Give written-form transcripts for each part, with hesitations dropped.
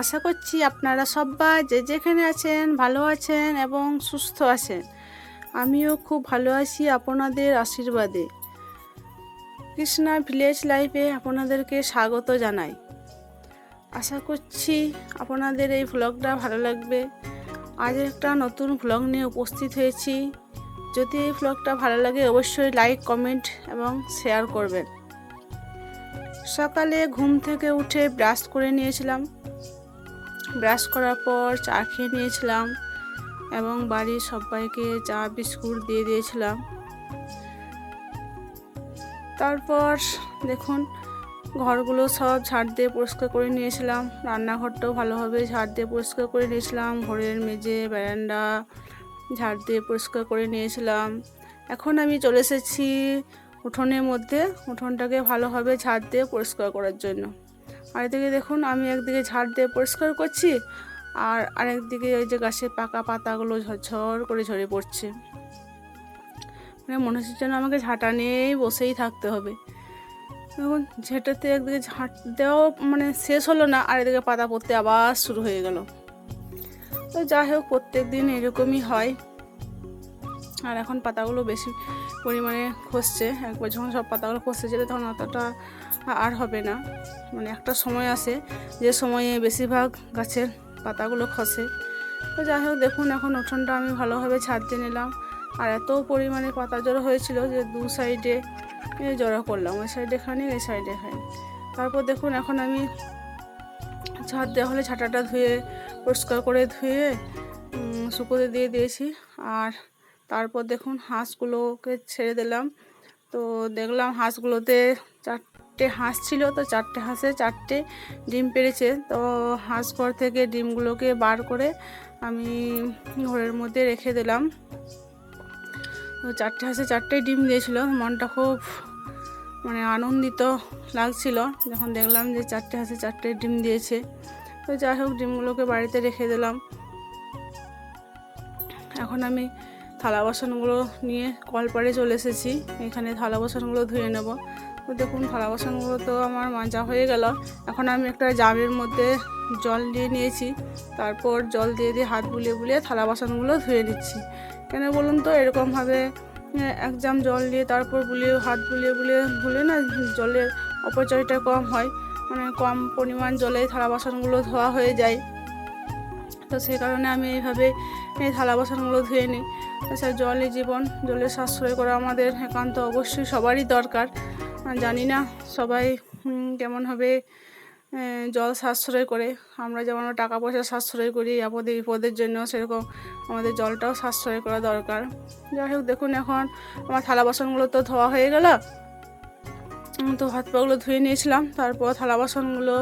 আশা করছি আপনারা সবাই যে যেখানে আছেন ভালো আছেন এবং সুস্থ আছেন। আমিও খুব ভালো আছি আপনাদের আশীর্বাদে। কৃষ্ণা ভিলেজ লাইফে আপনাদেরকে স্বাগত জানাই। আশা করছি আপনাদের এই ভ্লগটা ভালো লাগবে। আজ একটা নতুন ভ্লগ নিয়ে উপস্থিত হয়েছি। যদি এই ভ্লগটা ভালো লাগে অবশ্যই লাইক, কমেন্ট এবং শেয়ার করবেন। সকালে ঘুম থেকে উঠে ব্রাশ করে নিয়েছিলাম। ব্রাশ করার পর চা খেয়ে নিয়েছিলাম এবং বাড়ির সবাইকে চা বিস্কুট দিয়ে দিয়েছিলাম। তারপর দেখুন ঘরগুলো সব ঝাড় দিয়ে পরিষ্কার করে নিয়েছিলাম। রান্নাঘরটাও ভালোভাবে ঝাড় দিয়ে পরিষ্কার করে নিয়েছিলাম। ঘরের মেঝে, বারান্দা ঝাড় দিয়ে পরিষ্কার করে নিয়েছিলাম। এখন আমি চলে এসেছি উঠোনের মধ্যে, উঠোনটাকে ভালোভাবে ঝাড় দিয়ে পরিষ্কার করার জন্য। আর এদিকে দেখুন আমি একদিকে ঝাড় দিয়ে পরিষ্কার করছি আর আরেকদিকে ওই যে গাছের পাকা পাতাগুলো ঝরঝর করে ঝরে পড়ছে। মানে মনে হচ্ছে যেন আমাকে ঝাঁটা নিয়েই বসেই থাকতে হবে। এখন ঝেঁটাতে একদিকে ঝাঁট দেওয়াও মানে শেষ হলো না, আর এদিকে পাতা পড়তে আবার শুরু হয়ে গেল। তো যাই হোক, প্রত্যেক দিন এরকমই হয়। আর এখন পাতাগুলো বেশি পরিমাণে খসছে। একবার যখন সব পাতাগুলো খসে যাবে তখন অতটা আর হবে না। মানে একটা সময় আসে যে সময়ে বেশিরভাগ গাছের পাতাগুলো খসে। তো যাই হোক দেখুন এখন উঠোনটা আমি ভালোভাবে ছাদ দিয়ে নিলাম। আর এত পরিমাণে পাতা জড়ো হয়েছিল যে দু সাইডে জড়ো করলাম, ওই সাইডে খানি এই সাইডে খানি। তারপর দেখুন এখন আমি ছাদ দেওয়া হলে ছাটাটা ধুয়ে পরিষ্কার করে ধুয়ে শুকোতে দিয়ে দিয়েছি। আর তারপর দেখুন হাঁসগুলোকে ছেড়ে দিলাম। তো দেখলাম হাঁসগুলোতে 4টে হাঁস ছিল, তো 4টে হাঁসে 4টে ডিম পেড়েছে। তো হাঁস ঘর থেকে ডিমগুলোকে বার করে আমি ঘরের মধ্যে রেখে দিলাম। তো 4টে হাঁসে 4টে ডিম দিয়েছিল। মনটা খুব মানে আনন্দিত লাগছিল যখন দেখলাম যে 4টে হাঁসে 4টে ডিম দিয়েছে। তো যাই হোক ডিমগুলোকে বাড়িতে রেখে দিলাম। এখন আমি থালা বাসনগুলো নিয়ে কলপাড়ে চলে এসেছি। এখানে থালা বাসনগুলো ধুয়ে নেব। তো দেখুন থালা বাসনগুলো তো আমার মাজা হয়ে গেল। এখন আমি একটা জামের মধ্যে জল দিয়ে নিয়েছি। তারপর জল দিয়ে হাত বুলিয়ে বুলিয়ে থালা বাসনগুলো ধুয়ে নিচ্ছি। কেন বলুন তো, এরকমভাবে এক জাম জল দিয়ে তারপর হাত বুলিয়ে বুলিয়ে না জলের অপচয়টা কম হয়। মানে কম পরিমাণ জলে থালা বাসনগুলো ধোয়া হয়ে যায়। তো সেই কারণে আমি এইভাবে থালা বাসনগুলো ধুয়ে নিই। তাছাড়া জলই জীবন, জলের সাশ্রয় করা আমাদের একান্ত অবশ্যই সবারই দরকার। জানি না সবাই কেমনভাবে জল সাশ্রয় করে। আমরা যেমন টাকা পয়সা সাশ্রয় করি আপদে বিপদের জন্য, সেরকম আমাদের জলটাও সাশ্রয় করা দরকার। যাই হোক দেখুন এখন আমার থালা বাসনগুলো তো ধোয়া হয়ে গেল। তো হাত পাগুলো ধুয়ে নিয়েছিলাম। তারপর থালা বাসনগুলো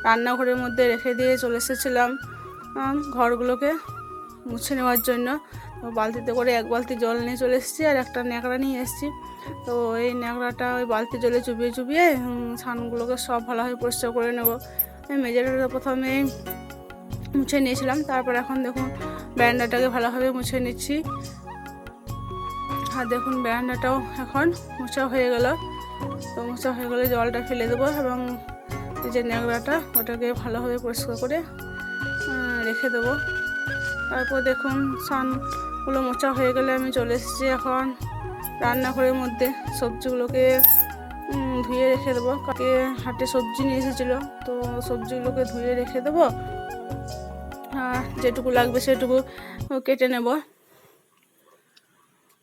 রান্নাঘরের মধ্যে রেখে দিয়ে চলে এসেছিলাম ঘরগুলোকে মুছে নেওয়ার জন্য। তো বালতিতে করে এক বালতি জল নিয়ে চলে এসেছি আর একটা ন্যাকড়া নিয়ে এসেছি। তো এই ন্যাকড়াটা ওই বালতি জলে চুবিয়ে চুবিয়ে ছানগুলোকে সব ভালোভাবে পরিষ্কার করে নেব। মেঝেটা প্রথমে মুছে নিয়েছিলাম, তারপর এখন দেখুন বারান্দাটাকে ভালোভাবে মুছে নিচ্ছি। আর দেখুন বারান্দাটাও এখন মোছা হয়ে গেল। তো মোছা হয়ে গেলে জলটা ফেলে দেবো এবং এই যে ন্যাকড়াটা ওটাকে ভালোভাবে পরিষ্কার করে রেখে দেবো। তারপর দেখুন সানগুলো মোছা হয়ে গেলে আমি চলে এসেছি এখন রান্নাঘরের মধ্যে। সবজিগুলোকে ধুয়ে রেখে দেবো। কাকে হাটে সবজি নিয়ে এসেছিলো, তো সবজিগুলোকে ধুয়ে রেখে দেবো। যেটুকু লাগবে সেটুকু কেটে নেব।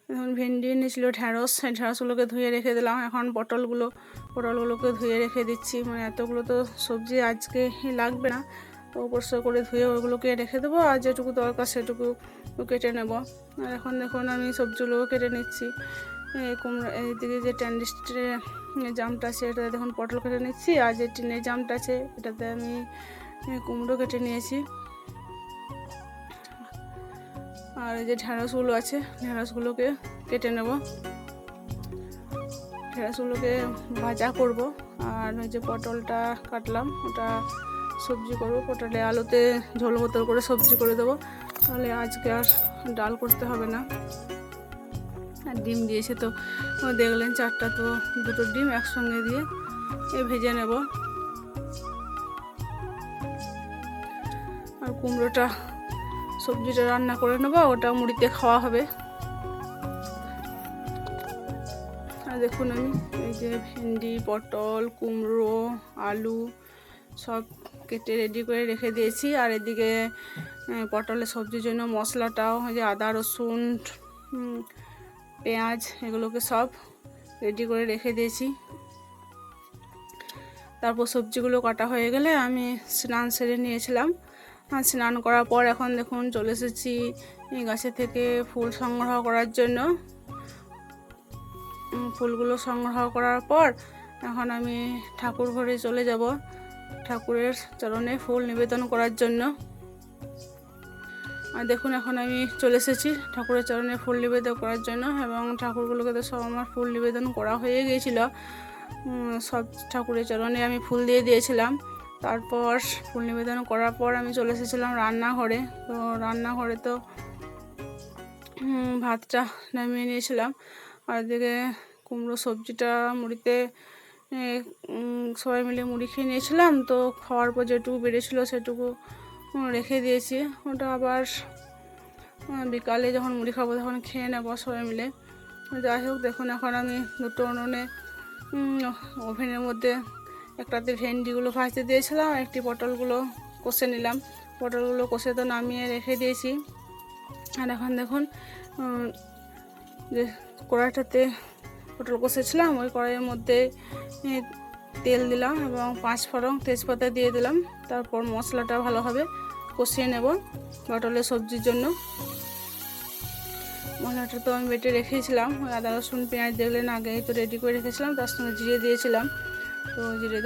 এখন ভেন্ডি নিয়েছিল, ঢ্যাঁড়স, সেই ঢ্যাঁড়সগুলোকে ধুয়ে রেখে দিলাম। এখন পটলগুলোকে ধুয়ে রেখে দিচ্ছি। মানে এতগুলো তো সবজি আজকে লাগবে না, তো পরিষ্কার করে ধুয়ে ওগুলোকে রেখে দেবো। আর যেটুকু দরকার সেটুকু কেটে নেব। আর এখন দেখুন আমি সবজিগুলোও কেটে নিচ্ছি। কুমড়ো এইদিকে যে ট্যান্ডিস্টের জামটা আছে এটাতে দেখুন পটল কেটে নিচ্ছি, আর যে টিনের জামটা আছে এটাতে আমি কুমড়ো কেটে নিয়েছি। আর এই যে ঢ্যাঁড়সগুলো আছে ঢ্যাঁড়সগুলোকে কেটে নেব। ঢ্যাঁড়সগুলোকে ভাজা করব। আর ওই যে পটলটা কাটলাম ওটা সবজি করবো। পটলে আলুতে ঝোল বোতল করে সবজি করে দেবো, তাহলে আজকে আর ডাল করতে হবে না। আর ডিম দিয়েছে তো দেখলেন 4টা, তো 2টো ডিম একসঙ্গে দিয়ে ভেজে নেব। কুমড়োটা সবজিটা রান্না করে নেবো, ওটা মুড়িতে খাওয়া হবে। আর দেখুন আমি এই যে ভেন্ডি, পটল, কুমড়ো, আলু সব কেটে রেডি করে রেখে দিয়েছি। আর এদিকে পটলের সবজির জন্য মশলাটাও ওই যে আদা, রসুন, পেঁয়াজ এগুলোকে সব রেডি করে রেখে দিয়েছি। তারপর সবজিগুলো কাটা হয়ে গেলে আমি স্নান সেরে নিয়েছিলাম। আর স্নান করার পর এখন দেখুন চলে এসেছি এই গাছে থেকে ফুল সংগ্রহ করার জন্য। ফুলগুলো সংগ্রহ করার পর এখন আমি ঠাকুর ঘরে চলে যাব ঠাকুরের চরণে ফুল নিবেদন করার জন্য। আর দেখুন এখন আমি চলে এসেছি ঠাকুরের চরণে ফুল নিবেদন করার জন্য, এবং ঠাকুরগুলোকে তো সব আমার ফুল নিবেদন করা হয়ে গিয়েছিল। সব ঠাকুরের চরণে আমি ফুল দিয়ে দিয়েছিলাম। তারপর ফুল নিবেদন করার পর আমি চলে এসেছিলাম রান্নাঘরে। তো রান্নাঘরে তো ভাতটা নামিয়ে নিয়েছিলাম। আর এদিকে কুমড়ো সবজিটা মুড়িতে সবাই মিলে মুড়ি খেয়ে নিয়েছিলাম। তো খাওয়ার পর যেটুকু বেড়েছিল সেটুকু রেখে দিয়েছি, ওটা আবার বিকালে যখন মুড়ি খাবো তখন খেয়ে নেবো সবাই মিলে। যাই হোক দেখুন এখন আমি দুটো উনুনে ওভেনের মধ্যে একটাতে ভেন্ডিগুলো ভাজতে দিয়েছিলাম, একটি পটলগুলো কষে নিলাম। পটলগুলো কষে তো নামিয়ে রেখে দিয়েছি। আর এখন দেখুন যে কড়াইটাতে পটল কষেছিলাম ওই কড়াইয়ের মধ্যে তেল দিলাম এবং 5 ফোড়ন তেজপাতা দিয়ে দিলাম। তারপর মশলাটা ভালোভাবে কষিয়ে নেব পটলের সবজির জন্য। মশলাটা তো আমি বেটে রেখেছিলাম, আদা রসুন পেঁয়াজ দেখলেন আগেই তো রেডি করে রেখেছিলাম, তার সঙ্গে জিরে দিয়েছিলাম। তো জিরে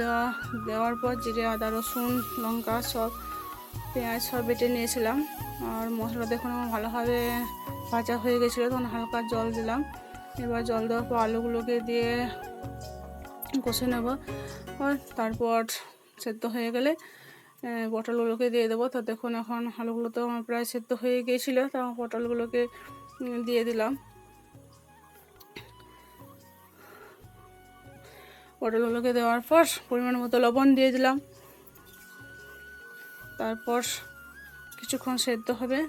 দেওয়ার পর জিরে, আদা রসুন, লঙ্কা সব পেঁয়াজ সব বেটে নিয়েছিলাম। আর মশলা দেখুন আমার ভালোভাবে ভাজা হয়ে গেছিলো, তখন হালকা জল দিলাম। এবার জল দেওয়ার পর আলুগুলোকে দিয়ে কষে নেব। আর তারপর সেদ্ধ হয়ে গেলে পটলগুলোকে দিয়ে দেবো। তো দেখুন এখন আলুগুলো তো আমার প্রায় সেদ্ধ হয়ে গিয়েছিলো, তো পটলগুলোকে দিয়ে দিলাম। পটলগুলোকে দেওয়ার পর পরিমাণ মতো লবণ দিয়ে দিলাম। তারপর কিছুক্ষণ সেদ্ধ হবে,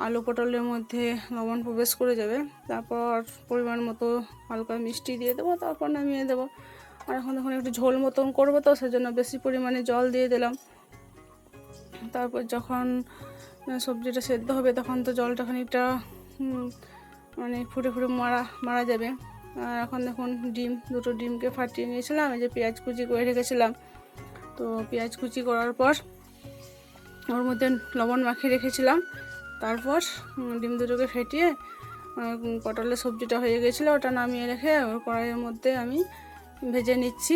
আলু পটলের মধ্যে লবণ প্রবেশ করে যাবে। তারপর পরিমাণ মতো হালকা মিষ্টি দিয়ে দেবো, তারপর নামিয়ে দেবো। আর এখন একটু ঝোল মতন করবো, তো সেজন্য বেশি পরিমাণে জল দিয়ে দিলাম। তারপর যখন সবজিটা সেদ্ধ হবে তখন তো জলটা খানিকটা মানে ফুটে ফুটে মারা যাবে। আর এখন দেখুন দুটো ডিমকে ফাটিয়ে নিয়েছিলাম, এই যে পেঁয়াজ কুচি করে রেখেছিলাম। তো পেঁয়াজ কুচি করার পর ওর মধ্যে লবণ মাখিয়ে রেখেছিলাম। তারপর ডিম দুটোকে ফেটিয়ে পটলের সবজিটা হয়ে গেছিলো, ওটা নামিয়ে রেখে ওর কড়াইয়ের মধ্যে আমি ভেজে নিচ্ছি।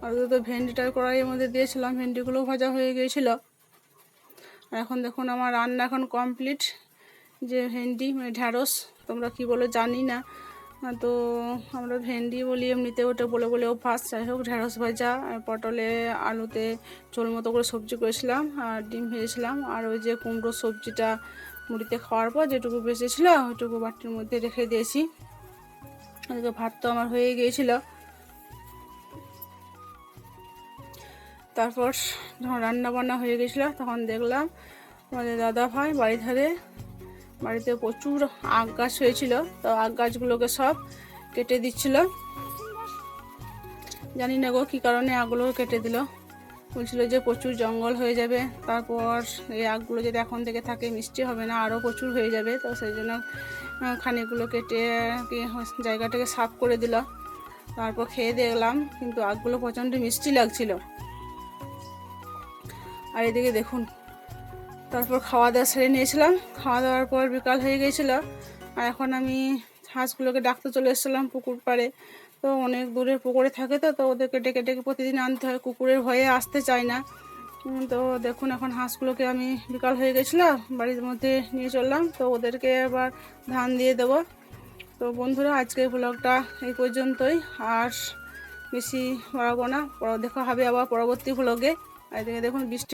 আর তো ভেন্ডিটার কড়াইয়ের মধ্যে দিয়েছিলাম, ভেন্ডিগুলো ভাজা হয়ে গিয়েছিলো। আর এখন দেখুন আমার রান্না এখন কমপ্লিট। যে ভেন্ডি মানে ঢ্যাঁড়স তোমরা কি বলো জানি না, তো আমরা ভেন্ডি বলি এমনিতে, ওটা বলে বলে অভ্যাস। যাই হোক ঢ্যাঁড়স ভাজা, পটলে আলুতে ঝোল মতো করে সবজি করেছিলাম, আর ডিম ভেজেছিলাম। আর ওই যে কুমড়োর সবজিটা মুড়িতে খাওয়ার পর যেটুকু বেঁচেছিল ওইটুকু বাটির মধ্যে রেখে দিয়েছি। ওদিকে ভাত তো আমার হয়ে গিয়েছিল। তারপর যখন রান্না বান্না হয়ে গেছিলো তখন দেখলাম আমাদের দাদা ভাই বাড়িতে প্রচুর আখ গাছ হয়েছিল, তো আখ গাছগুলোকে সব কেটে দিচ্ছিল। জানি না গো কী কারণে আখগুলোকে কেটে দিল, বলছিল যে প্রচুর জঙ্গল হয়ে যাবে, তারপর এই আখগুলো যদি এখন থেকে থাকে মিষ্টি হবে না, আরও প্রচুর হয়ে যাবে। তো সেই জন্য খানিকগুলো কেটে জায়গাটাকে সাফ করে দিল। তারপর খেয়ে দেখলাম কিন্তু আখগুলো প্রচণ্ড মিষ্টি লাগছিল। আর এদিকে দেখুন তারপর খাওয়া দাওয়া সেরে নিয়েছিলাম। খাওয়া দাওয়ার পর বিকাল হয়ে গিয়েছিলো। আর এখন আমি হাঁসগুলোকে ডাকতে চলে এসেছিলাম পুকুর পাড়ে। তো অনেক দূরে পুকুরে থাকে, তো ওদেরকে ডেকে ডেকে প্রতিদিন আনতে হয়, কুকুরের ভয়ে আসতে চায় না। তো দেখুন এখন হাঁসগুলোকে আমি বিকাল হয়ে গেছিলো বাড়ির মধ্যে নিয়ে চললাম, তো ওদেরকে আবার ধান দিয়ে দেবো। তো বন্ধুরা আজকের ব্লগটা এই পর্যন্তই, আর বেশি বাড়াবো না, দেখা হবে আবার পরবর্তী ব্লগে। আর এদিকে দেখুন বৃষ্টি